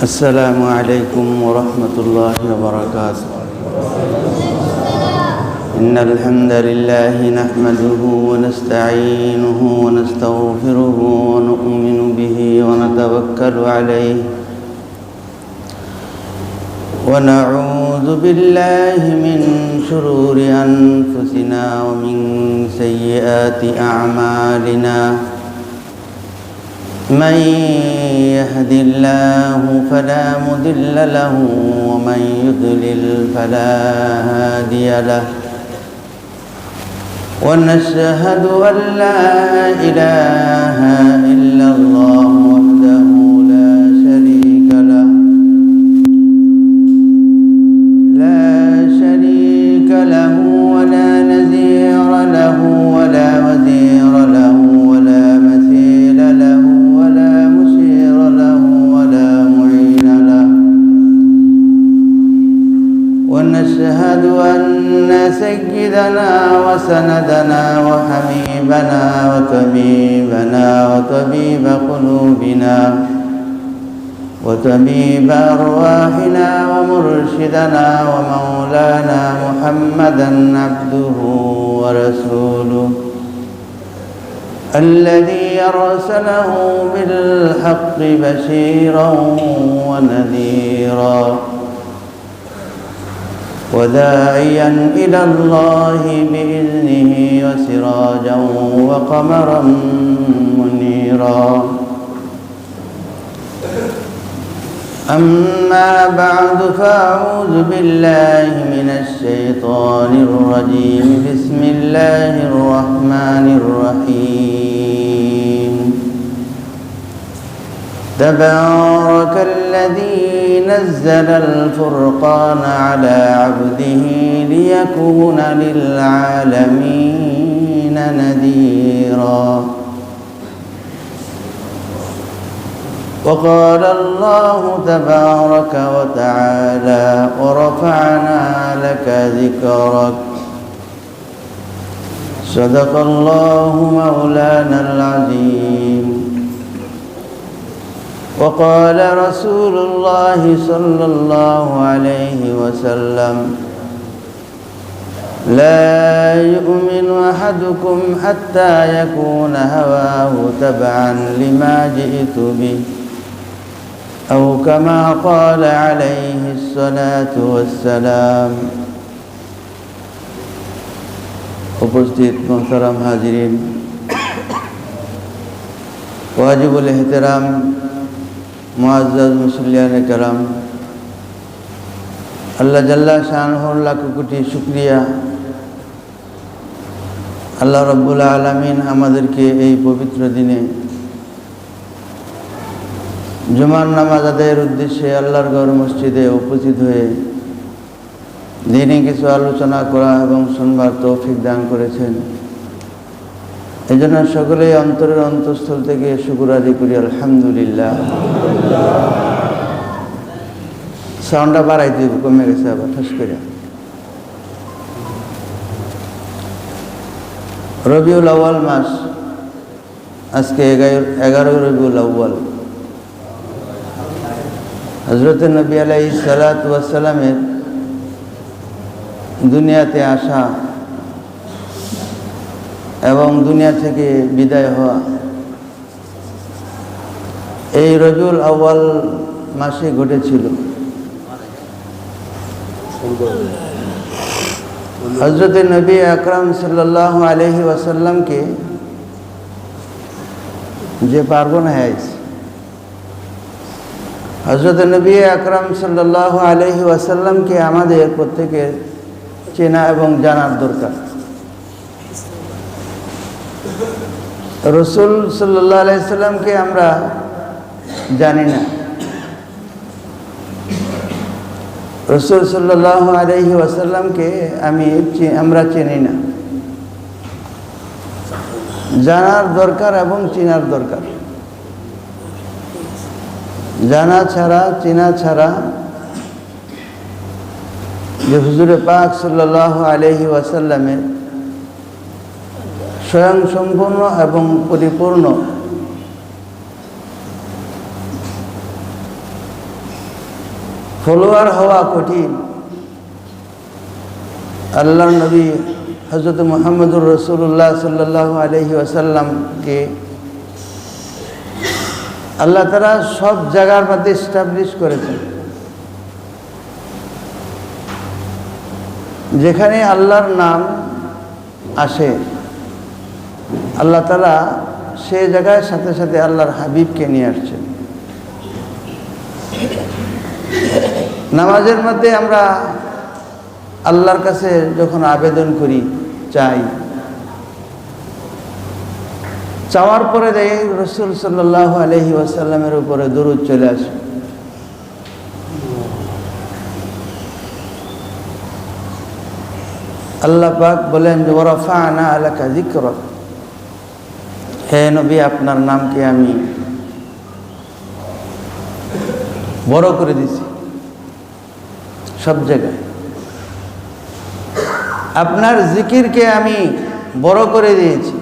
السلام عليكم ورحمة الله وبركاته. إن الحمد لله نحمده ونستعينه ونستغفره ونؤمن به ونتوكل عليه ونعوذ بالله من شرور أنفسنا ومن سيئات أعمالنا. من يهد الله فلا مضل له ومن يضلل فلا هادي له. ونشهد أن لا إله إلا الله وحده لا شريك له ولا نذير له ولا وزير له ولا مثيل له ولا مشير له ولا معين له. ونشهد أن سيدنا وسندنا وحبيبنا وطبيب قلوبنا وطبيب أرواحنا ومرشدنا ومولانا محمدا عبده ورسوله الذي أرسله بالحق بشيرا ونذيرا وداعيا إلى الله بإذنه وسراجا وقمرا منيرا. أما بعد فأعوذ بالله من الشيطان الرجيم. بسم الله الرحمن الرحيم. تبارك الذي نزل الفرقان على عبده ليكون للعالمين نذيرا. وقال الله تبارك وتعالى ورفعنا لك ذكرك. صدق الله مولانا العظيم. وقال رسول الله صلى الله عليه وسلم لا يؤمن أحدكم حتى يكون هواه تبعا لما جئت به أو كما قال عليه الصلاة والسلام. উপস্থিত মোহতারাম হাজিরিন, ওয়াজিবুল এহতেরাম মুআজ্জাজ মুসল্লিয়ানে কেরাম, আল্লাহ জাল্লা শানহুর লাখ কোটি শুকরিয়া। আল্লাহ রব্বুল আলামিন আমাদেরকে এই পবিত্র দিনে জুমার নামাজ আদায়ের উদ্দেশ্যে আল্লাহর ঘর মসজিদে উপস্থিত হয়ে দিনে কিছু আলোচনা করা এবং শুনবার তৌফিক দান করেছেন। এই জন্য সকলেই অন্তরের অন্তঃস্থল থেকে শুকর আদায় করি আলহামদুলিল্লাহ। সাউন্ডটা বাড়াইতে কমে গেছে আবার ঠাস করে। রবিউল আউয়াল মাস, আজকে 11 রবিউল আউয়াল। হযরত নবী আলাইহিস সালাতু ওয়াস সালামের দুনিয়াতে আসা এবং দুনিয়া থেকে বিদায় হওয়া এই রবিউল আউয়াল মাসে ঘটেছিল। হযরত নবী আকরাম সাল্লাল্লাহু আলাইহি ওয়াসাল্লামকে যে পার্বণ হয়েছে, হযরত নবী আকরাম সাল্লাল্লাহু আলাইহি ওয়াসাল্লামকে আমাদের প্রত্যেকের চেনা এবং জানার দরকার। রাসূল সাল্লাল্লাহু আলাইহি ওয়াসাল্লামকে আমরা জানি না, রাসূল সাল্লাল্লাহু আলাইহি ওয়াসাল্লামকে আমরা চিনি না। জানার দরকার এবং চেনার দরকার। জানা ছাড়া, চেনা ছাড়া যে হুজুরে পাক সাল্লাল্লাহু আলাইহি ওয়াসাল্লামের স্বয়ং সম্পূর্ণ এবং পরিপূর্ণ ফলোয়ার হওয়া কঠিন। আল্লাহর নবী হযরত মুহাম্মদুর রাসূলুল্লাহ সাল্লাল্লাহু আলাইহি ওয়াসাল্লামকে আল্লাহ তাআলা সব জায়গার মধ্যে এস্টাবলিশ করেছেন। যেখানে আল্লাহর নাম আসে আল্লাহ তাআলা সেই জায়গায় সাথে সাথে আল্লাহর হাবিবকে নিয়ে আসছেন। নামাজের মধ্যে আমরা আল্লাহর কাছে যখন আবেদন করি, চাই, চাওয়ার পরে দেখি রাসূল সাল্লাল্লাহু আলাইহি ওয়াসাল্লামের উপরে দরুদ চলে আসে। আল্লাহ পাক বলেন যে ওয়ারাফা'না আলাকা যিকরাক, হে নবী আপনার নামকে আমি বড় করে দিছি সব জায়গায়, আপনার জিকিরকে আমি বড় করে দিয়েছি।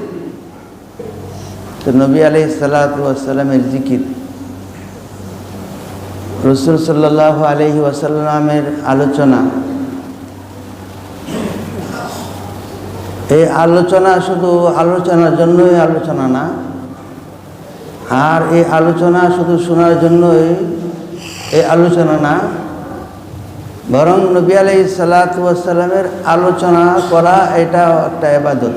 তো নবী আলাইহিস সালাতু ওয়াস সালামের জিকির, রাসূল সাল্লাল্লাহু আলাইহি ওয়াসাল্লামের আলোচনা, এই আলোচনা শুধু আলোচনার জন্যই আলোচনা না, আর এই আলোচনা শুধু শোনার জন্যই এই আলোচনা না, বরং নবী আলাইহিস সালাতু ওয়াস সালামের আলোচনা করা এটা একটা ইবাদত।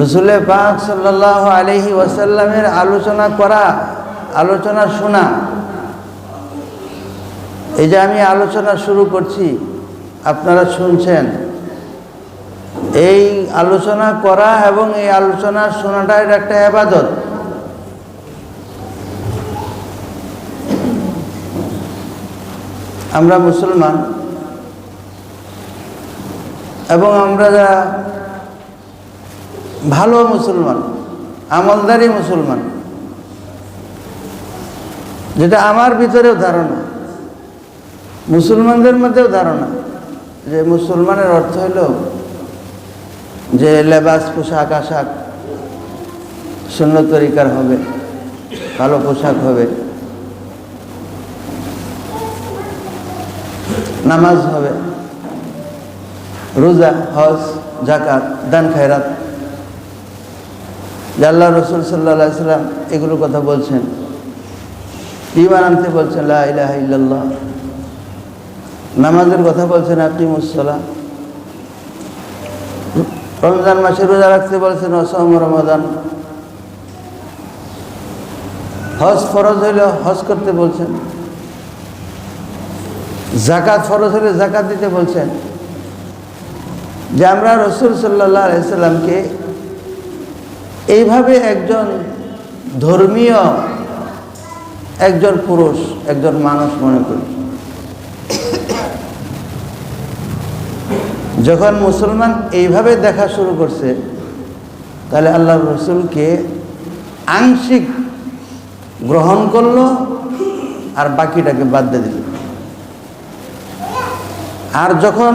রাসূল পাক সাল্লাল্লাহু আলাইহি ওয়াসাল্লামের আলোচনা করা, আলোচনা শোনা, এই যে আমি আলোচনা শুরু করছি আপনারা শুনছেন, এই আলোচনা করা এবং এই আলোচনা শোনাটা এটা একটা ইবাদত। আমরা মুসলমান এবং আমরা যারা ভালো মুসলমান, আমলদারি মুসলমান, যেটা আমার ভিতরেও ধারণা, মুসলমানদের মধ্যেও ধারণা, যে মুসলমানের অর্থ হলো যে লেবাস, পোশাক আশাক সুন্নত তরিকার হবে, ভালো পোশাক হবে, নামাজ হবে, রোজা, হজ, যাকাত, দান খায়রাত, যে আল্লাহ রাসূল সাল্লাল্লাহু আলাইহি সাল্লাম এগুলো কথা বলছেন, ঈমান আনতে বলছেন, লা ইলাহা ইল্লাল্লাহ, নামাজের কথা বলছেন, আকিমুস সালাহ, রমজান মাসে রোজা রাখতে বলছেন, ওয়াসাম রমাদান, হজ ফরজ হইলে হজ করতে বলছেন, যাকাত ফরজ হলে যাকাত দিতে বলছেন। যে আমরা রাসূল সাল্লাল্লাহু আলাইহি সাল্লামকে এইভাবে একজন ধর্মীয়, একজন পুরুষ, একজন মানুষ মনে করি। যখন মুসলমান এইভাবে দেখা শুরু করছে, তাহলে আল্লাহর রাসূলকে আংশিক গ্রহণ করলো আর বাকিটাকে বাদ দিয়ে দিল। আর যখন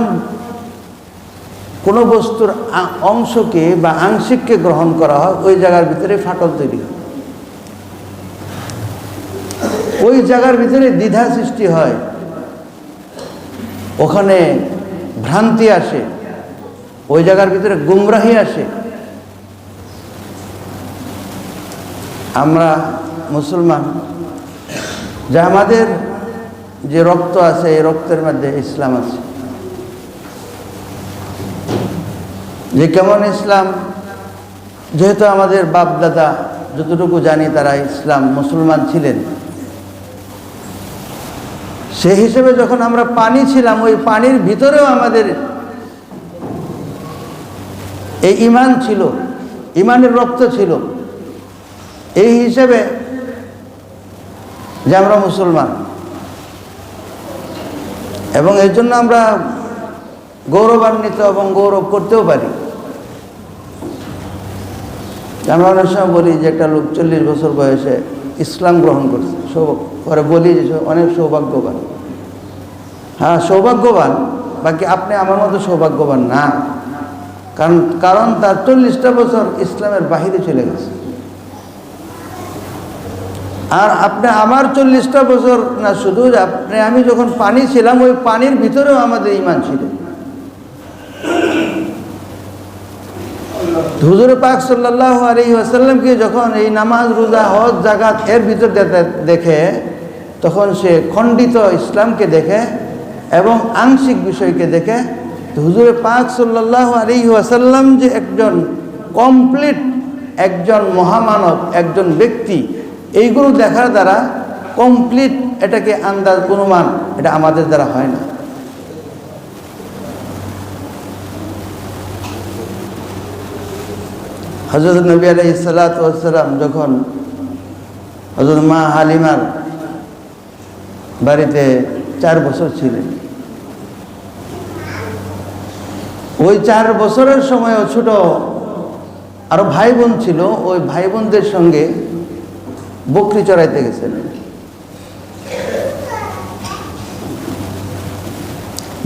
কোনো বস্তুর অংশকে বা আংশিককে গ্রহণ করা হয়, ওই জায়গার ভিতরে ফাটল তৈরি হয়, ওই জায়গার ভিতরে দ্বিধা সৃষ্টি হয়, ওখানে ভ্রান্তি আসে, ওই জায়গার ভিতরে গুমরাহি আসে। আমরা মুসলমান, যে আমাদের যে রক্ত আছে, এই রক্তের মধ্যে ইসলাম আছে। যে কেমন ইসলাম, যেহেতু আমাদের বাপ দাদা যতটুকু জানি তারা ইসলাম মুসলমান ছিলেন, সেই হিসেবে যখন আমরা পানি ছিলাম, ওই পানির ভিতরেও আমাদের এই ঈমান ছিল, ঈমানের রক্ত ছিল, এই হিসেবে যে আমরা মুসলমান। এবং এর জন্য আমরা গৌরবান্বিত এবং গৌরব করতেও পারি। আমরা অনেক সময় বলি যে একটা লোক 40 বছর বয়সে ইসলাম গ্রহণ করছে, পরে বলি যে অনেক সৌভাগ্যবান। হ্যাঁ, সৌভাগ্যবান, বাকি আপনি আমার মতো সৌভাগ্যবান না, কারণ তার 40টা বছর ইসলামের বাহিরে চলে গেছে। আর আপনি আমার 40টা বছর না, শুধু আপনি আমি যখন পানি ছিলাম ওই পানির ভিতরেও আমাদের ঈমান ছিল। হুজুর পাক সাল্লাল্লাহু আলাইহি ওয়াসাল্লামকে যখন এই নামাজ, রোজা, হজ, যাকাত এর ভিতর দেখে, তখন সে খণ্ডিত ইসলামকে দেখে এবং আংশিক বিষয়কে দেখে। হুজুর পাক সাল্লাল্লাহু আলাইহি ওয়াসাল্লাম যে একজন কমপ্লিট একজন মহামানব, একজন ব্যক্তি, এইগুলো দেখার দ্বারা কমপ্লিট এটাকে আন্দাজ, অনুমান এটা আমাদের দ্বারা হয় না। হযরত নবী আলাইহিস সালাতু ওয়াস সালাম যখন হযরত মা হালিমার বাড়িতে 4 বছর ছিলেন, ওই 4 বছরের সময়ও ছোট আরো ভাই বোন ছিল, ওই ভাই বোনদের সঙ্গে বকরি চড়াইতে গেছেন।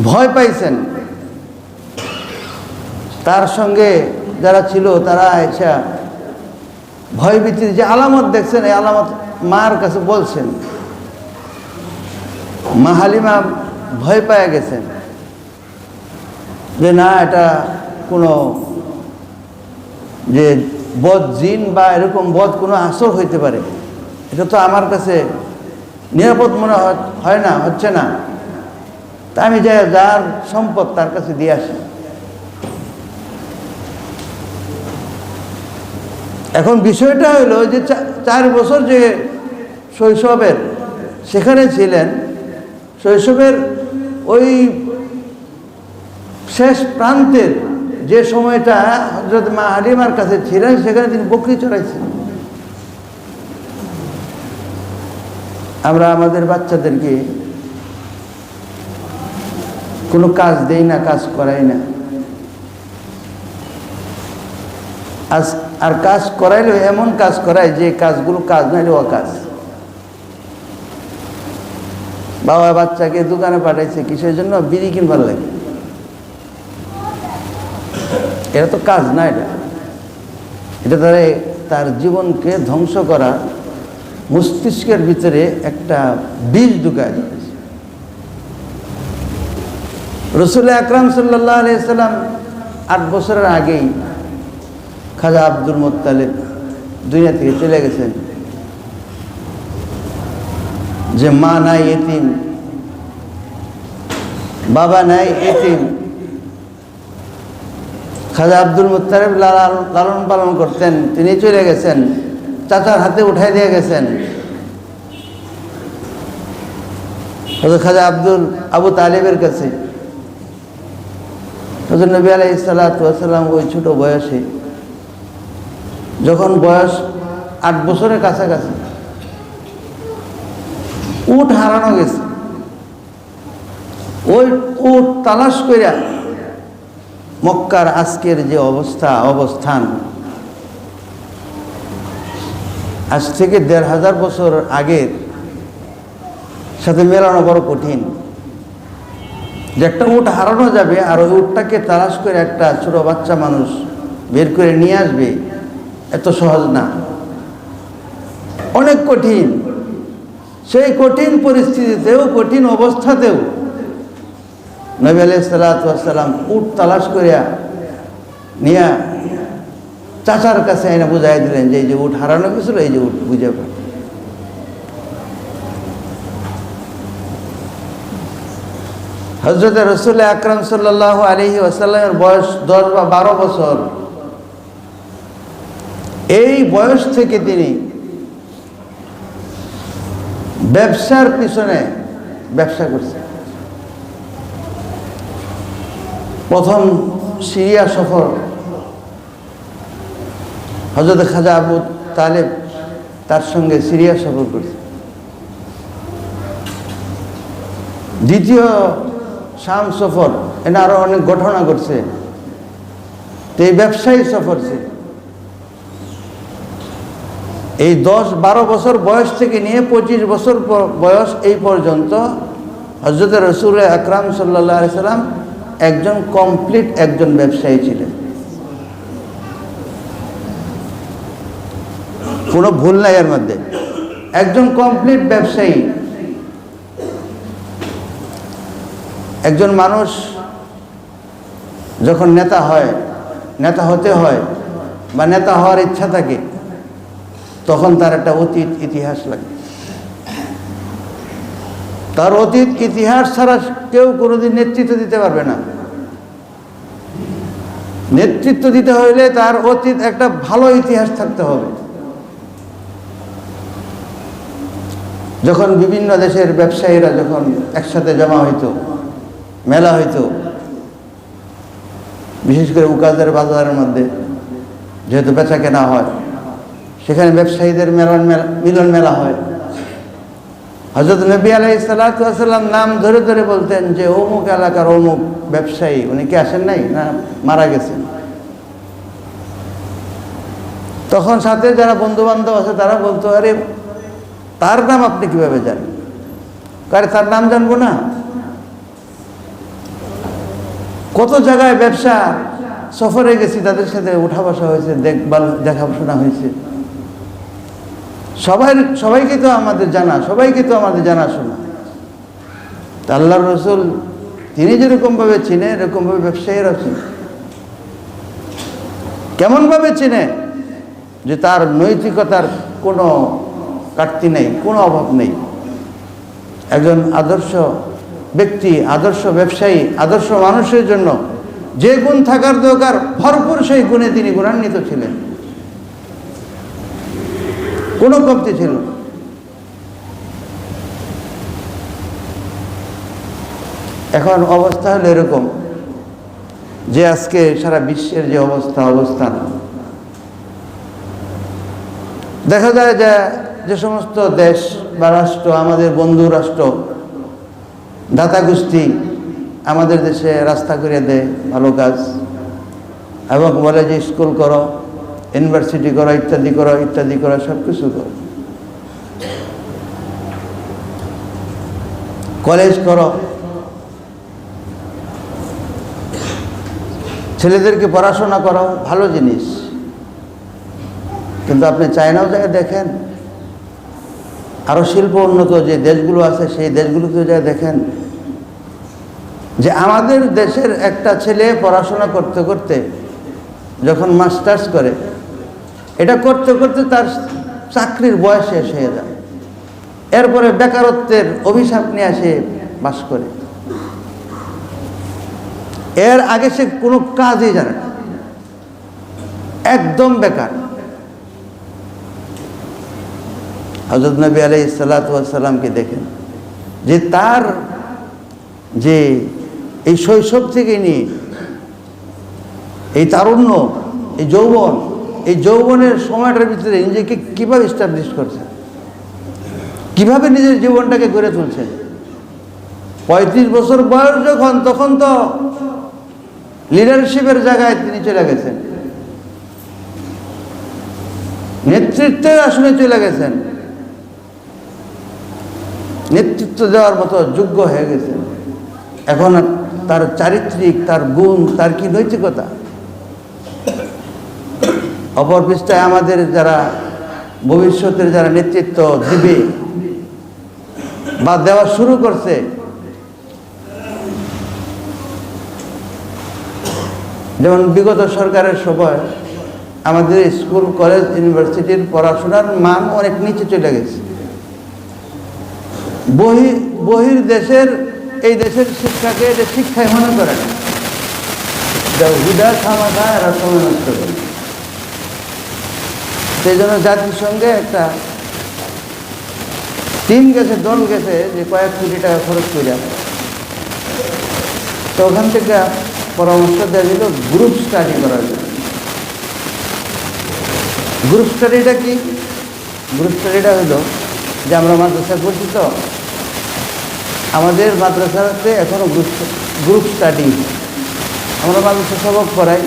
ভয় পাইছেন, তার সঙ্গে যারা ছিল তারা এসে ভয়ভীতির যে আলামত দেখছেন, এই আলামত মার কাছে বলছেন। মা হালিমা ভয় পেয়ে গেছেন যে না, এটা কোনো যে বদ জিন বা এরকম বদ কোনো আসর হইতে পারে, এটা তো আমার কাছে নিরাপদ মনে হয় না, হচ্ছে না। তা আমি যাই যার সম্পদ তার কাছে দিয়ে আসি। এখন বিষয়টা হলো যে 4 বছর যে শৈশবের সেখানে ছিলেন, শৈশবের ওই শেষ প্রান্তের যে সময়টা হযরত মা হালিমার কাছে ছিলেন, সেখানে তিনি বকরি চড়াইছেন। আমরা আমাদের বাচ্চাদেরকে কোনো কাজ দেই না, কাজ করাই না। আর কাজ করাইলে এমন কাজ করায় যে কাজগুলো কাজ নাইলে অকাজ। বাবা বাচ্চাকে দোকানে পাঠাইছে কিসের জন্য? বিড়ি কিনবার লাগে। এটা তো কাজ না, এটা দ্বারা তার জীবনকে ধ্বংস করা, মস্তিষ্কের ভিতরে একটা বীজ ঢুকায় দিয়েছে। রাসূল আকরাম সাল্লাল্লাহু আলাইহি সাল্লাম 8 বছরের আগেই খাজা আব্দুল মুত্তালিব দুনিয়া থেকে চলে গেছেন। যে মা নাই এতিম, বাবা নাই এতিম, খাজা আব্দুল মুত্তালিব লালন পালন করতেন, তিনি চলে গেছেন, চাচার হাতে উঠাই দিয়ে গেছেন। খাজা আবু তালিবের কাছে হযরত নবী আলাইহিস সালাতু ওয়াস সালাম ওই ছোট বয়সে, যখন বয়স 8 বছরের কাছাকাছি, উট হারানো গেছে। ওই উট তালাশ কইরা মক্কার আজকের যে অবস্থান, আজ থেকে 1500 বছর আগের সাথে মেলানো বড় কঠিন। যে একটা উট হারানো যাবে আর ওই উটটাকে তালাশ করে একটা ছোট বাচ্চা মানুষ বের করে নিয়ে আসবে, এত সহজ না, অনেক কঠিন। সেই কঠিন পরিস্থিতিতেও, কঠিন অবস্থাতেও নবী আলাইহিস সালাতু ওয়াস সালাম উট তালাশ করিয়া নিয়া চাচার কাছে আইনা বুঝাই দিলেন যে এই যে উট হারানো গেছিল, এই যে উট বুঝে পায়। হযরত রাসূল আকরাম সাল্লাল্লাহু আলাইহি ওয়াসাল্লামের বয়স 10 বা 12 বছর। এই বয়স থেকে তিনি ব্যবসার পিছনে ব্যবসা করছেন। প্রথম সিরিয়া সফর হযরত খাজা আবু তালেব তার সঙ্গে সিরিয়া সফর করছে। দ্বিতীয় শাম সফর, এটা আরো অনেক ঘটনা ঘটছে। তো এই ব্যবসায়ী সফর ছিল। এই 10-12 বছর বয়স থেকে নিয়ে 25 বছর বয়স এই পর্যন্ত হযরত রাসূল আকরাম সাল্লাল্লাহু আলাইহি সাল্লাম একজন কমপ্লিট একজন ব্যবসায়ী ছিলেন। কোনো ভুল নাই এর মধ্যে। একজন কমপ্লিট ব্যবসায়ী, একজন মানুষ যখন নেতা হয়, নেতা হতে হয় বা নেতা হওয়ার ইচ্ছা থাকে, তখন তার একটা অতীত ইতিহাস লাগে। তার অতীত ইতিহাস ছাড়া কেউ কোনোদিন নেতৃত্ব দিতে পারবে না। নেতৃত্ব দিতে হইলে তার অতীত একটা ভালো ইতিহাস থাকতে হবে। যখন বিভিন্ন দেশের ব্যবসায়ীরা যখন একসাথে জমা হইতো, মেলা হইতো, বিশেষ করে উকাদের বাজারের মধ্যে যেহেতু বেচা কেনা হয়, সেখানে ব্যবসায়ীদের মিলন মেলা হয়। হযরত নবী আলাইহিস সালাতু ওয়াস সালাম নাম ধরে ধরে বলতেন যে অমুক এলাকার অমুক ব্যবসায়ী, উনি কি আসেন নাই, না মারা গেছেন। তখন সাথে যারা বন্ধু বান্ধব আছে তারা বলতো, আরে তার নাম আপনি কিভাবে জানেন? আরে তার নাম জানবো না? কত জায়গায় ব্যবসা সফরে গেছি, তাদের সাথে উঠা বসা হয়েছে, দেখাশোনা হয়েছে। সবাইকে তো আমাদের জানা, সবাইকে তো আমাদের জানাশোনা। তা আল্লাহর রাসূল তিনি যেরকমভাবে চিনে, এরকমভাবে ব্যবসায়ীরাও চিনে। কেমনভাবে চিনে? যে তার নৈতিকতার কোনো ঘাটতি নেই, কোনো অভাব নেই। একজন আদর্শ ব্যক্তি, আদর্শ ব্যবসায়ী, আদর্শ মানুষের জন্য যে গুণ থাকার দরকার ভরপুর সেই গুণে তিনি গুণান্বিত ছিলেন, কোনো কমতি ছিল না। এখন অবস্থা হলো এরকম যে আজকে সারা বিশ্বের যে অবস্থান, দেখা যায় যে সমস্ত দেশ বা রাষ্ট্র, আমাদের বন্ধু রাষ্ট্র, দাতা গোষ্ঠী আমাদের দেশে রাস্তা করে দেয়, ভালো কাজ, এবং বলে যে স্কুল করো, ইউনিভার্সিটি করো, ইত্যাদি করো, ইত্যাদি করো, সব কিছু করো, কলেজ করো, ছেলেদেরকে পড়াশোনা করো, ভালো জিনিস। কিন্তু আপনি চায়নাও যায় দেখেন, আরো শিল্প উন্নত যে দেশগুলো আছে সেই দেশগুলোতে যায় দেখেন যে আমাদের দেশের একটা ছেলে পড়াশোনা করতে করতে যখন মাস্টার্স করে, এটা করতে করতে তার চাকরির বয়স শেষ হয়ে যায়। এরপরে বেকারত্বের অভিশাপ নিয়ে আসে বাস করে। এর আগে সে কোনো কাজই জানে না, একদম বেকার। হযরত নবী আলাইহিস সালাতু ওয়াস সালামকে দেখেন যে তার যে এই শৈশব থেকে নিয়ে এই তারুণ্য, এই যৌবনের সময়টার ভিতরে নিজেকে কিভাবে এস্টাবলিশ করছে, কিভাবে নিজের জীবনটাকে গড়ে তুলছেন। 35 বছর বয়স যখন, তখন তো লিডারশিপের জায়গায় তিনি চলে গেছেন, নেতৃত্বের আসনে চলে গেছেন, নেতৃত্ব দেওয়ার মতো যোগ্য হয়ে গেছেন। এখন তার চারিত্রিক, তার গুণ, তার কি নৈতিকতা। অপর পৃষ্ঠায় আমাদের যারা ভবিষ্যতের যারা নেতৃত্ব দিবে বা দেওয়া শুরু করছে, যেমন বিগত সরকারের সময় আমাদের স্কুল, কলেজ, ইউনিভার্সিটির পড়াশোনার মান অনেক নিচে চলে গেছে। বহির দেশের, এই দেশের শিক্ষাকে এটা শিক্ষায় মনে করে না, হুদা খামাখা এরা সময় নষ্ট করে। সেই জন্য জাতিসংঘে একটা টিম গেছে, দল গেছে, যে কয়েক কোটি টাকা খরচ করে, তো ওখান থেকে পরামর্শ দেওয়া দিল গ্রুপ স্টাডি করার জন্য। গ্রুপ স্টাডিটা কি? গ্রুপ স্টাডিটা হলো যে আমরা মাদ্রাসায় পড়ছি, তো আমাদের মাদ্রাসাতে এখনো গ্রুপ স্টাডি, আমরা মাদ্রাসা সবক পড়াই,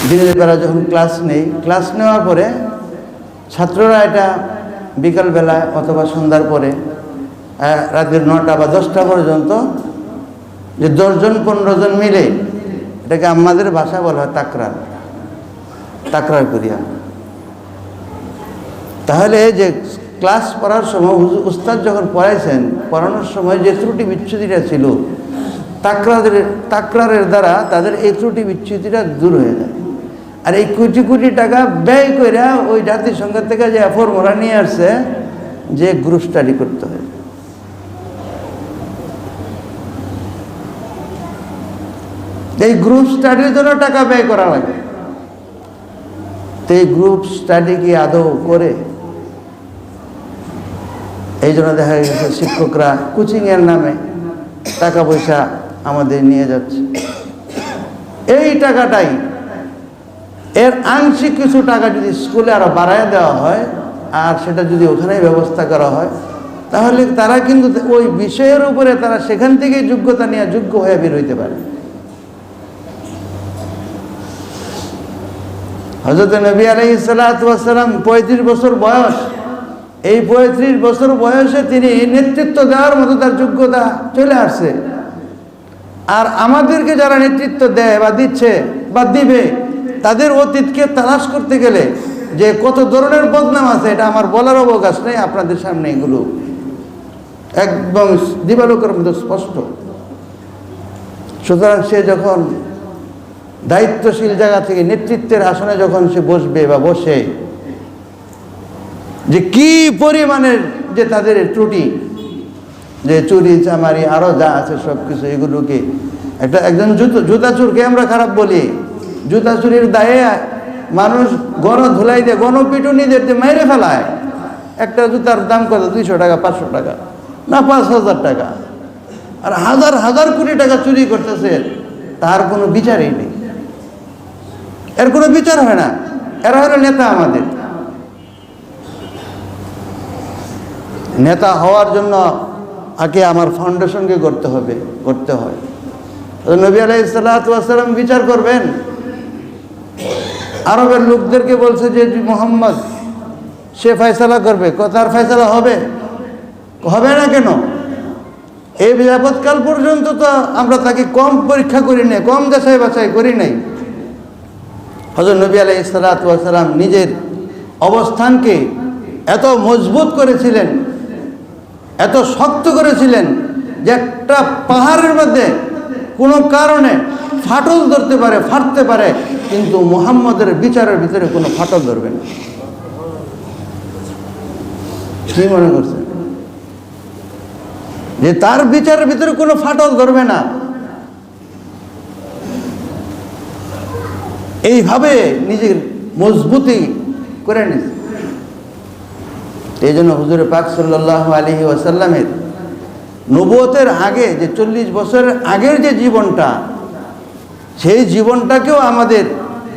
দিনের বেলা যখন ক্লাস নেই, ক্লাস নেওয়ার পরে ছাত্ররা এটা বিকালবেলায় অথবা সন্ধ্যার পরে রাতের 9টা বা 10টা পর্যন্ত যে 10 জন 15 জন মিলে, এটাকে আমাদের ভাষা বলা হয় তাকরার করি আমরা। তাহলে যে ক্লাস পড়ার সময় উস্তাদ যখন পড়াইছেন, পড়ানোর সময় যে ত্রুটি বিচ্ছুতিটা ছিল, তাকরারের দ্বারা তাদের এই ত্রুটি বিচ্ছুতিটা দূর হয়ে যায়। আর এই কোটি কোটি টাকা ব্যয় করে ওই জাতিসংঘ থেকে যে ফর্মুলা নিয়ে আসছে যে গ্রুপ স্টাডি করতে হয়। এই গ্রুপ স্টাডির জন্য টাকা ব্যয় করা লাগে। তো এই গ্রুপ স্টাডি কি আদৌ করে? এই জন্য দেখা গেছে শিক্ষকরা কোচিংয়ের নামে টাকা পয়সা আমাদের নিয়ে যাচ্ছে। এই টাকাটাই, এর আংশিক কিছু টাকা যদি স্কুলে আরো বাড়ায় দেওয়া হয় আর সেটা যদি ওখানেই ব্যবস্থা করা হয়, তাহলে তারা কিন্তু ওই বিষয়ের উপরে তারা সেখান থেকেই যোগ্যতা নিয়ে যোগ্য হয়ে বের হইতে পারে। হযরত নবী আলাইহিস সালাতু ওয়াস সালাম 35 বছর বয়স, এই 35 বছর বয়সে তিনি নেতৃত্ব দেওয়ার মতো তার যোগ্যতা চলে আসছে। আর আমাদেরকে যারা নেতৃত্ব দেয় বা দিচ্ছে বা দিবে, তাদের অতীতকে তালাশ করতে গেলে যে কত ধরনের বদনাম আছে, এটা আমার বলার অবকাশ নেই। আপনাদের সামনে এগুলো একদম দিবালোকের মতো স্পষ্ট। সুতরাং সে যখন দায়িত্বশীল জায়গা থেকে নেতৃত্বের আসনে যখন সে বসবে বা বসে, যে কি পরিমাণের যে তাদের ত্রুটি, যে চুরি চামারি আরো যা আছে সব কিছু, এগুলোকে একজন জুতা চুরকে আমরা খারাপ বলি। জুতা চুরির দায়ে মানুষ গণ ধুলাই দিয়ে, গণপিটুনিদের দিয়ে মেরে ফেলায়। একটা জুতার দাম কত? 200 টাকা, 500 টাকা, না 5,000 টাকা। আর হাজার হাজার কোটি টাকা চুরি করতেছে, তার কোনো বিচারই নেই, এর কোনো বিচার হয় না। এরা হলো নেতা। আমাদের নেতা হওয়ার জন্য আগে আমার ফাউন্ডেশনকে করতে হয়। নবী আলাইহিস সালাতু ওয়াস সালাম বিচার করবেন। আরবের লোকদেরকে বলছে যে মুহাম্মদ সে ফয়সালা করবে, তার ফয়সালা হবে না কেন? এই যাবৎকাল পর্যন্ত তো আমরা তাকে কম পরীক্ষা করি নাই, কম যাচাই বাছাই করি নাই। হযরত নবী আলাইহিস সালাতু ওয়াস সালাম নিজের অবস্থানকে এত মজবুত করেছিলেন, এত শক্ত করেছিলেন যে একটা পাহাড়ের মধ্যে কোনো কারণে ফাটল ধরতে পারে, ফাটতে পারে, কিন্তু মুহাম্মদের বিচারের ভিতরে কোনো ফাটল ধরবে না। কি মনে করছেন যে তার বিচারের ভিতরে কোনো ফাটল ধরবে না? এইভাবে নিজের মজবুতি করে নিয়েছে। এই জন্য হুজুর পাক সাল্লাল্লাহু আলাইহি ওয়াসাল্লামের নবুয়তের আগে যে 40 বছরের আগের যে জীবনটা, সেই জীবনটাকেও আমাদের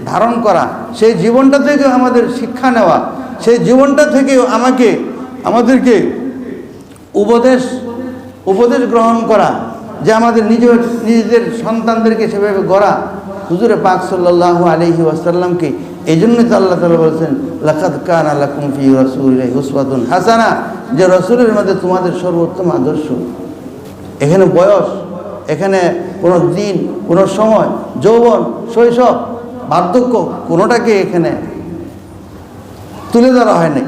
ধারণ করা, সেই জীবনটা থেকেও আমাদের শিক্ষা নেওয়া, সেই জীবনটা থেকেও আমাদেরকে উপদেশ গ্রহণ করা, যে আমাদের নিজেদের সন্তানদেরকে সেভাবে গড়া। হুজুর পাক সাল্লাল্লাহু আলাইহি ওয়াসাল্লামকে এই জন্যই তো আল্লাহ তাআলা বলেছেন, লাকাদ কানা লাকুম ফি রাসূলিল্লাহি উসওয়াতুন হাসানা, যে রাসূলের মধ্যে তোমাদের সর্বোত্তম আদর্শ। এখানে বয়স, এখানে কোনো দিন, কোনো সময়, যৌবন, শৈশব, বার্ধক্য কোনোটাকে এখানে তুলে ধরা হয়নি।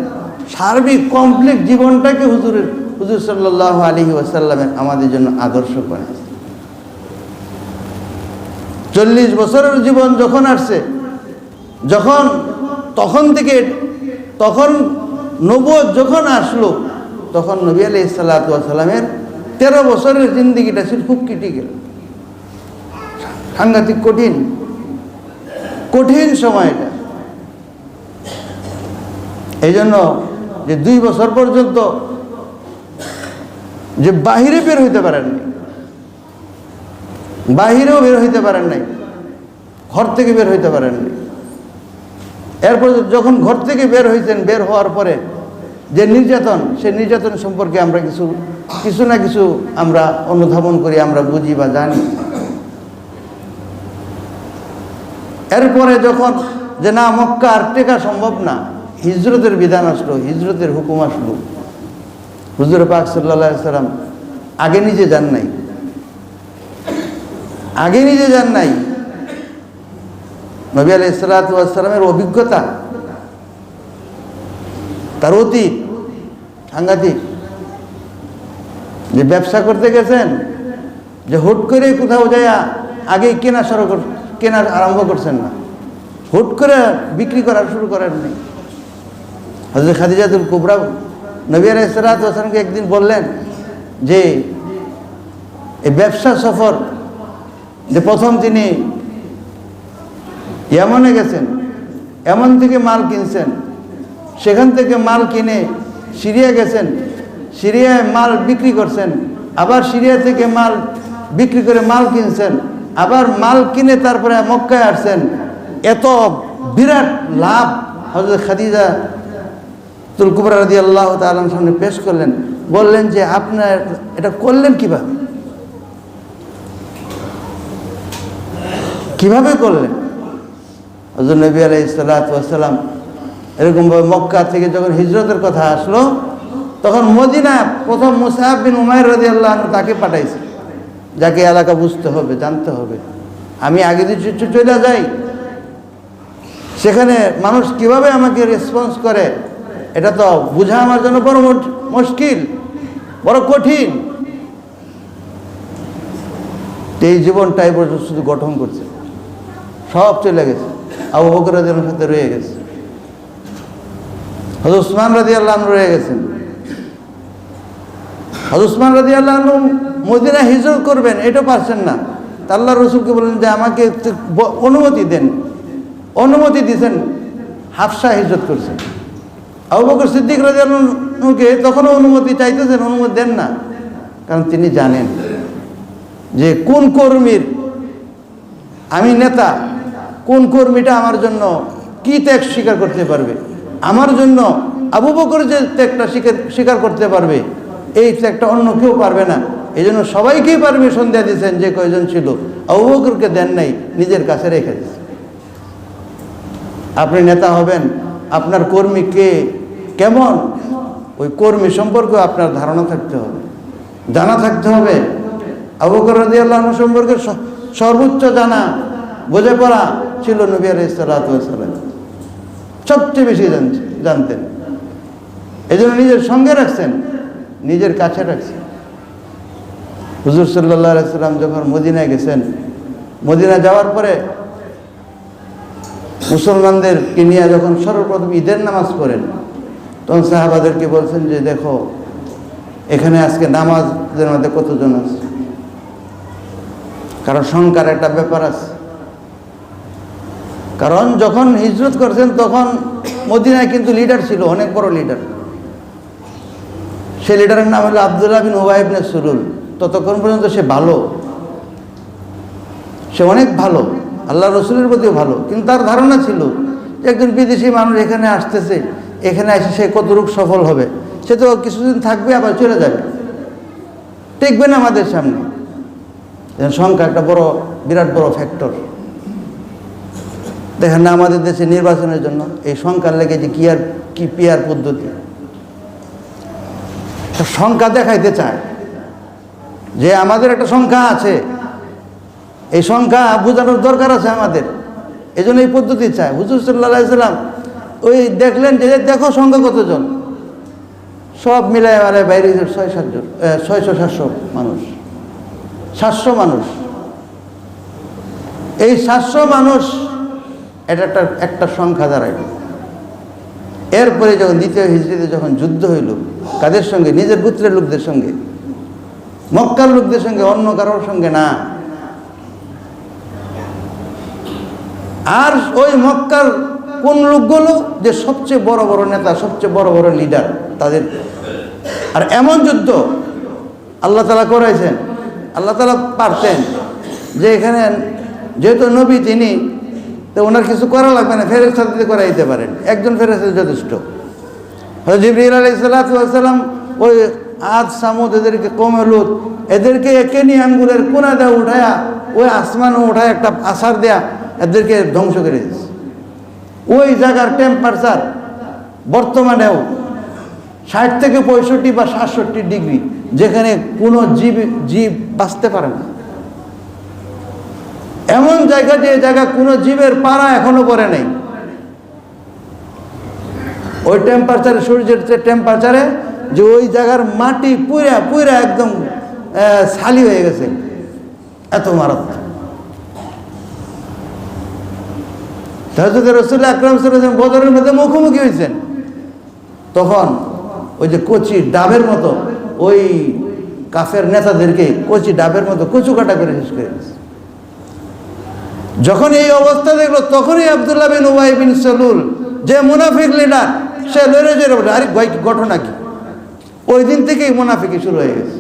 সার্বিক কমপ্লিট জীবনটাকে হুজুর সাল্লাল্লাহু আলাইহি ওয়াসাল্লামের আমাদের জন্য আদর্শ করে। 40 বছরের জীবন যখন আসছে, তখন নবুয়ত যখন আসলো, তখন নবী আলাইহিস সালাতু ওয়াস সালামের 13 বছরের জিন্দেগিটা ছিল খুব ক্রিটিক্যাল, সাংঘাতিক কঠিন সময় এটা। এই জন্য যে 2 বছর পর্যন্ত যে বাহিরে বের হইতে পারেন নাই, বাহিরেও বের হইতে পারেন নাই, ঘর থেকে বের হইতে পারেন নাই। এরপর যখন ঘর থেকে বের হইতেন, বের হওয়ার পরে যে নির্যাতন, সেই নির্যাতন সম্পর্কে আমরা কিছু না কিছু আমরা অনুধাবন করি, আমরা বুঝি বা জানি। এরপরে যখন যে না, মক্কা আর টেকা সম্ভব না, হিজরতের বিধান আসলো, হিজরতের হুকুম আসলো। হুজুর পাক সাল্লাল্লাহু আলাইহি সাল্লাম আগে নিজে যান নাই। নবী আলাইহিস সালাতু ওয়াস সালামের অভিজ্ঞতা তার অতীত সাংঘাতিক। যে ব্যবসা করতে গেছেন, যে হুট করে কোথাও যাইয়া আগে কেনা আরম্ভ করছেন না, হুট করে বিক্রি করা শুরু করেননি। হযরত খাদিজাতুল কুবরা নবী আলাইহিস সালাতু ওয়াস সালামকে একদিন বললেন যে এই ব্যবসা সফর, যে প্রথম তিনি ইয়ামনে গেছেন, এমন থেকে মাল কিনছেন, সেখান থেকে মাল কিনে সিরিয়া গেছেন, সিরিয়ায় মাল বিক্রি করছেন, আবার সিরিয়া থেকে মাল বিক্রি করে মাল কিনছেন, আবার মাল কিনে তারপরে মক্কায় আসছেন। এত বিরাট লাভ হযরত খাদিজাতুল কুবরা রাদিয়াল্লাহু তাআলার সামনে পেশ করলেন। বললেন যে আপনার এটা করলেন কিভাবে করলেন? হযরত নবী আলাইহিস সালাতু ওয়াস সালাম এরকমভাবে মক্কা থেকে যখন হিজরতের কথা আসলো, তখন মদিনা প্রথম মুসআব বিন উমাইর রাদিয়াল্লাহু আনহু তাকে পাঠাইছে, যাকে এলাকা বুঝতে হবে, জানতে হবে। আমি আগে দিয়ে চলে যাই, সেখানে মানুষ কিভাবে আমাকে রেসপন্স করে এটা তো বোঝা আমার জন্য বড় মুশকিল, বড় কঠিন। এই জীবনটাই পর্যন্ত শুধু গঠন করছে, সব চলে গেছে। আবু বকর রাদিয়াল্লাহু আনহুর সাথে রয়ে গেছে, হযরত উসমান রাদিয়াল্লাহু আনহু রয়ে গেছেন। হযরত উসমান রাদিয়াল্লাহু আনহু মদিনা হিজরত করবেন, এটা পারছেন না। তা আল্লাহর রাসূলকে বললেন যে আমাকে অনুমতি দেন। অনুমতি দিয়েছেন, হাফসা হিজরত করছেন। আবু বকর সিদ্দিক রাদিয়াল্লাহু আনহুকে তখনও অনুমতি চাইতেছেন, অনুমতি দেন না, কারণ তিনি জানেন যে কোন কর্মীর আমি নেতা, কোন কর্মীটা আমার জন্য কি ত্যাগ স্বীকার করতে পারবে। আমার জন্য আবু বকর যে ত্যাগটা স্বীকার করতে পারবে, এই ত্যাগটা অন্য কেউ পারবে না। এই জন্য সবাইকেই পারমিশন দিয়ে দিয়েছেন, যে কয়জন ছিল। আবু বকরকে দেন নাই, নিজের কাছে রেখে দিয়েছেন। আপনি নেতা হবেন, আপনার কর্মী কে, কেমন, ওই কর্মী সম্পর্কে আপনার ধারণা থাকতে হবে, জানা থাকতে হবে। আবু বকর রাদিয়াল্লাহু আনহু সম্পর্কে সর্বোচ্চ জানা, বোঝে পড়া ছিল নবী আলাইহিস সালাতু ওয়াস সালাম, সবচেয়ে বেশি জানতেন। এই জন্য নিজের সঙ্গে রাখছেন, নিজের কাছে রাখছেন। হুজুর সাল্লাল্লাহু আলাইহি সাল্লাম যখন মদিনায় গেছেন, মদিনা যাওয়ার পরে মুসলমানদেরকে নিয়ে যখন সর্বপ্রথম ঈদের নামাজ পড়েন, তখন সাহাবাদেরকে বলছেন যে দেখো এখানে আজকে নামাজের মধ্যে কতজন আছে, কারণ সংখ্যার একটা ব্যাপার আছে। কারণ যখন হিজরত করছেন তখন মদিনায় কিন্তু লিডার ছিল, অনেক বড় লিডার। সেই লিডারের নাম হলো আব্দুল্লাহ বিন উবাই ইবনে সুলুল। ততক্ষণ পর্যন্ত সে ভালো, সে অনেক ভালো, আল্লাহ রসুলের প্রতিও ভালো, কিন্তু তার ধারণা ছিল যে একজন বিদেশি মানুষ এখানে আসতেছে, এখানে এসে সে কতটুকু সফল হবে। সে তো কিছুদিন থাকবে, আবার চলে যাবে, টিকবে না আমাদের সামনে। সংখ্যা একটা বড়, বিরাট বড় ফ্যাক্টর। দেখেন না আমাদের দেশে নির্বাচনের জন্য এই সংখ্যার লেগে যে কি পিয়ার পদ্ধতি, সংখ্যা দেখাইতে চায় যে আমাদের একটা সংখ্যা আছে, এই সংখ্যা বোঝানোর দরকার আছে আমাদের, এই জন্য এই পদ্ধতি চায়। হুজুর সাল্লাল্লাহু আলাইহি সাল্লাম ওই দেখলেন যে দেখো সংখ্যা কতজন, সব মিলায় মালায় বাইরে 600-700 মানুষ, 700 মানুষ। এই 700 মানুষ এটা একটা সংখ্যা দাঁড়াইল। এরপরে যখন দ্বিতীয় হিজরিতে যখন যুদ্ধ হইল, কাদের সঙ্গে? নিজের গোত্রের লোকদের সঙ্গে, মক্কার লোকদের সঙ্গে, অন্য কারোর সঙ্গে না। আর ওই মক্কার কোন লোকগুলো যে সবচেয়ে বড় বড় নেতা, সবচেয়ে বড় বড় লিডার, তাদের। আর এমন যুদ্ধ আল্লাহ তাআলা করাইছেন, আল্লাহ তাআলা পারতেন যে এখানে যেহেতু নবী তিনি, তো ওনার কিছু করা লাগবে না, ফেরেশতা দিয়ে করাইতে পারেন, একজন ফেরেশতা যথেষ্ট। হযরত জিবরীল আলাইহিস সালাতু ওয়াস সালাম ওই আদ সামুদ এদেরকে, কওমে লূত এদেরকে একেনি আঙ্গুলের কোনা দেয়া উঠায়া ওই আসমানে উঠায় একটা আছাড় দেয়া এদেরকে ধ্বংস করে দিয়েছে। ওই জায়গার টেম্পারেচার বর্তমানেও 60 থেকে 65 বা 67 ডিগ্রি, যেখানে কোনো জীব বাঁচতে পারে না। এমন জায়গা, যে জায়গা কোনো জীবের পাড়া এখনো পড়ে নাই। ওই টেম্পারেচারে, সূর্যের যে টেম্পারেচারে, যে ওই জায়গার মাটি পুরা পুরা একদম ছালি হয়ে গেছে, এত মারাত্মক। হযরত রাসূল আকরাম সাল্লাল্লাহু আলাইহি ওয়াসাল্লাম বদরের মধ্যে মুখোমুখি হয়েছেন, তখন ওই যে কচি ডাবের মতো ওই কাফের নেতাদেরকে কচি ডাবের মতো কচু কাটা করে শেষ করে দিয়েছে। যখন এই অবস্থা দেখলো, তখনই আব্দুল্লাহ বিন উবাই বিন সালুল, যে মুনাফিক লিডার, সে লড়ে যে আরে ঘটনা কি, ওই দিন থেকেই মুনাফিকি শুরু হয়ে গেছে।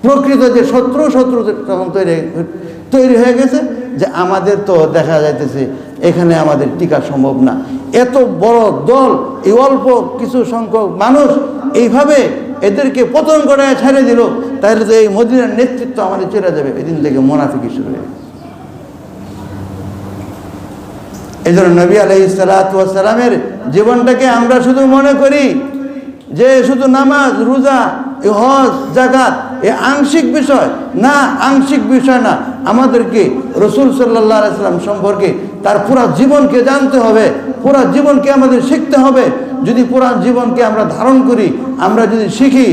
প্রকৃত যে শত্রু তখন তৈরি হয়ে গেছে, যে আমাদের তো দেখা যাইতেছে এখানে আমাদের টিকা সম্ভব না, এত বড় দল, এই অল্প কিছু সংখ্যক মানুষ এইভাবে এদেরকে পতন করে ছেড়ে দিল, তাহলে তো এই মদিনার নেতৃত্ব আমাদের চলে যাবে। এদিন থেকে মুনাফিকি শুরু হয়ে গেছে। এই জন্য নবী আলাইহিস সালাতু ওয়াস সালামের জীবনটাকে আমরা শুধু মনে করি যে শুধু নামাজ, রোজা, হজ, যাকাত এ আংশিক বিষয় না, আংশিক বিষয় না। আমাদেরকে রাসূল সাল্লাল্লাহু আলাইহি ওয়াসাল্লাম সম্পর্কে তার পুরো জীবনকে জানতে হবে, পুরো জীবনকে আমাদের শিখতে হবে। যদি পুরো জীবনকে আমরা ধারণ করি, আমরা যদি শিখি,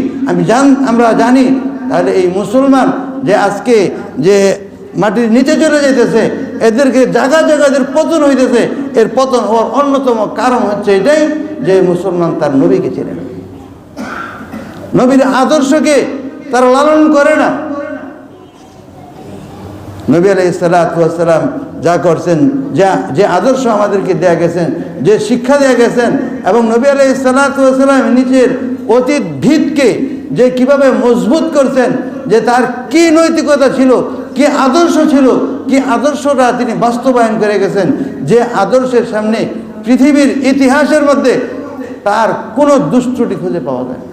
আমরা জানি, তাহলে এই মুসলমান যে আজকে যে মাটির নিচে চলে যেতেছে, এদেরকে জায়গা জায়গাদের পতন হইতেছে, এর পতন হওয়ার অন্যতম কারণ হচ্ছে এটাই যে মুসলমান তার নবীকে চেনে না, নবীর আদর্শকে তারা লালন করে না। নবী আলাইহিস সালাতু ওয়াস সালাম যা করছেন, যে আদর্শ আমাদেরকে দেয়া গেছেন, যে শিক্ষা দেয়া গেছেন, এবং নবী আলাইহিস সালাতু ওয়াস সালাম নিজের অতীত ভিতকে যে কিভাবে মজবুত করছেন, যে তার কি নৈতিকতা ছিল, কি আদর্শ ছিল, কি আদর্শটা তিনি বাস্তবায়ন করে গেছেন, যে আদর্শের সামনে পৃথিবীর ইতিহাসের মধ্যে তার কোনো দুষ্ট্রুটি খুঁজে পাওয়া যায় না।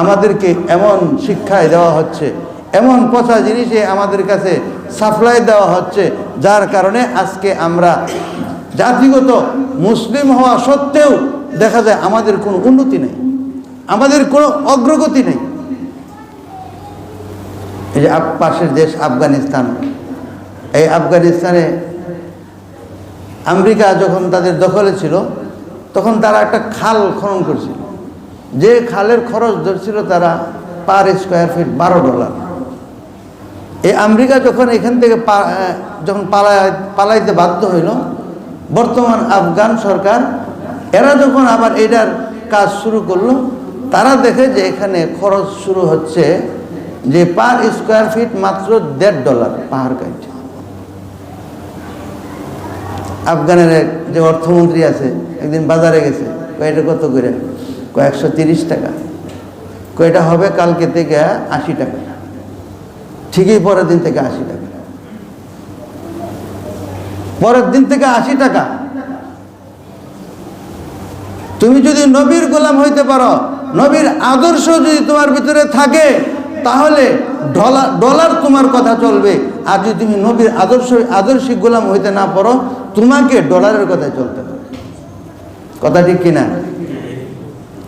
আমাদেরকে এমন শিক্ষায় দেওয়া হচ্ছে, এমন পচা জিনিসে আমাদের কাছে সাপ্লাই দেওয়া হচ্ছে, যার কারণে আজকে আমরা জাতিগত মুসলিম হওয়া সত্ত্বেও দেখা যায় আমাদের কোনো উন্নতি নেই, আমাদের কোনো অগ্রগতি নেই। এই যে পাশের দেশ আফগানিস্তান, এই আফগানিস্তানে আমেরিকা যখন তাদের দখলে ছিল, তখন তারা একটা খাল খনন করছিল, যে খালের খরচ ধরছিল তারা পার স্কোয়ার ফিট $12। এই আমেরিকা যখন এখান থেকে যখন পালাইতে বাধ্য হইল, বর্তমান আফগান সরকার এরা যখন আবার এটার কাজ শুরু করলো, তারা দেখে যে এখানে খরচ শুরু হচ্ছে যে পার স্কোয়ার ফিট মাত্র $1.5 পাহাড় কাটছে। আফগানের যে অর্থমন্ত্রী আছে, একদিন বাজারে গেছে, এটা কত করে, 130 টাকা, এটা হবে কালকে থেকে 80 টাকা, ঠিকই পরের দিন থেকে 80 টাকা, পরের দিন থেকে 80 টাকা। তুমি যদি নবীর গোলাম হইতে পারো, নবীর আদর্শ যদি তোমার ভিতরে থাকে, তাহলে ডলার তোমার কথা চলবে। আর যদি তুমি নবীর আদর্শিক গোলাম হইতে না পারো, তোমাকে ডলারের কথায় চলতে হবে। কথা ঠিক কিনা?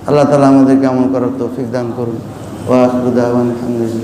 আল্লাহ তাআলা আমাদেরকে আমল করার তৌফিক দান করুন। ওয়া আখিরু দাওয়ানা আলহামদুলিল্লাহ।